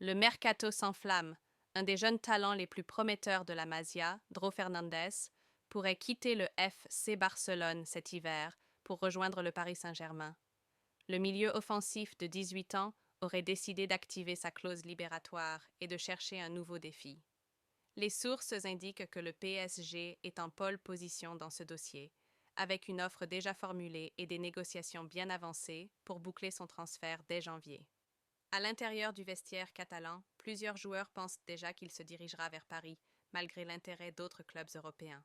Le mercato s'enflamme. Un des jeunes talents les plus prometteurs de la Masia, Dro Fernandez, pourrait quitter le FC Barcelone cet hiver pour rejoindre le Paris Saint-Germain. Le milieu offensif de 18 ans aurait décidé d'activer sa clause libératoire et de chercher un nouveau défi. Les sources indiquent que le PSG est en pole position dans ce dossier, avec une offre déjà formulée et des négociations bien avancées pour boucler son transfert dès janvier. À l'intérieur du vestiaire catalan, plusieurs joueurs pensent déjà qu'il se dirigera vers Paris, malgré l'intérêt d'autres clubs européens.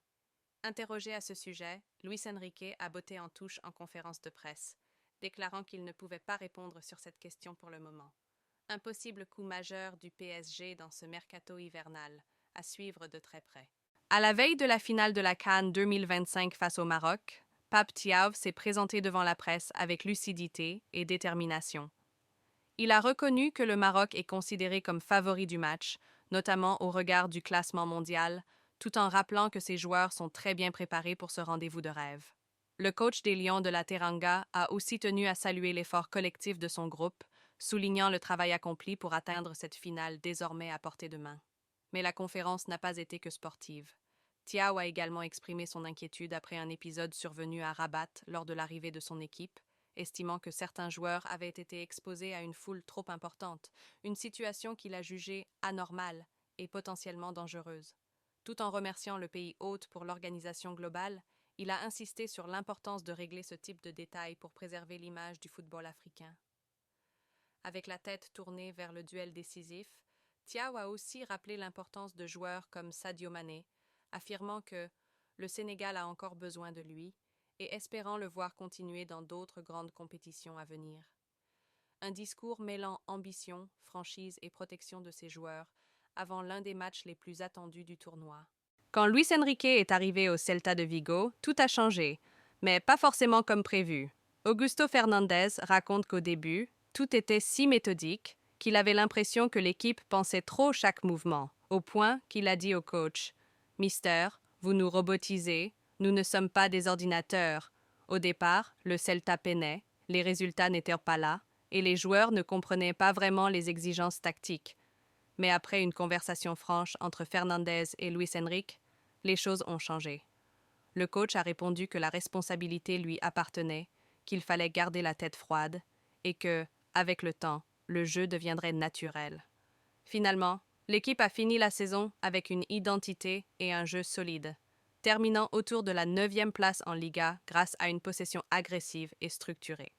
Interrogé à ce sujet, Luis Enrique a botté en touche en conférence de presse, déclarant qu'il ne pouvait pas répondre sur cette question pour le moment. Un possible coup majeur du PSG dans ce mercato hivernal, à suivre de très près. À la veille de la finale de la CAN 2025 face au Maroc, Pape Thiaw s'est présenté devant la presse avec lucidité et détermination. Il a reconnu que le Maroc est considéré comme favori du match, notamment au regard du classement mondial, tout en rappelant que ses joueurs sont très bien préparés pour ce rendez-vous de rêve. Le coach des Lions de la Teranga a aussi tenu à saluer l'effort collectif de son groupe, soulignant le travail accompli pour atteindre cette finale désormais à portée de main. Mais la conférence n'a pas été que sportive. Thiaw a également exprimé son inquiétude après un épisode survenu à Rabat lors de l'arrivée de son équipe, estimant que certains joueurs avaient été exposés à une foule trop importante, une situation qu'il a jugée anormale et potentiellement dangereuse. Tout en remerciant le pays hôte pour l'organisation globale, il a insisté sur l'importance de régler ce type de détails pour préserver l'image du football africain. Avec la tête tournée vers le duel décisif, Thiaw a aussi rappelé l'importance de joueurs comme Sadio Mané, affirmant que le Sénégal a encore besoin de lui et espérant le voir continuer dans d'autres grandes compétitions à venir. Un discours mêlant ambition, franchise et protection de ses joueurs avant l'un des matchs les plus attendus du tournoi. Quand Luis Enrique est arrivé au Celta de Vigo, tout a changé, mais pas forcément comme prévu. Augusto Fernandez raconte qu'au début, tout était si méthodique qu'il avait l'impression que l'équipe pensait trop chaque mouvement, au point qu'il a dit au coach « Mister, vous nous robotisez, nous ne sommes pas des ordinateurs. » Au départ, le Celta peinait, les résultats n'étaient pas là, et les joueurs ne comprenaient pas vraiment les exigences tactiques. Mais après une conversation franche entre Fernandez et Luis Enrique, les choses ont changé. Le coach a répondu que la responsabilité lui appartenait, qu'il fallait garder la tête froide et que, avec le temps, le jeu deviendrait naturel. Finalement, l'équipe a fini la saison avec une identité et un jeu solide, terminant autour de la 9e place en Liga grâce à une possession agressive et structurée.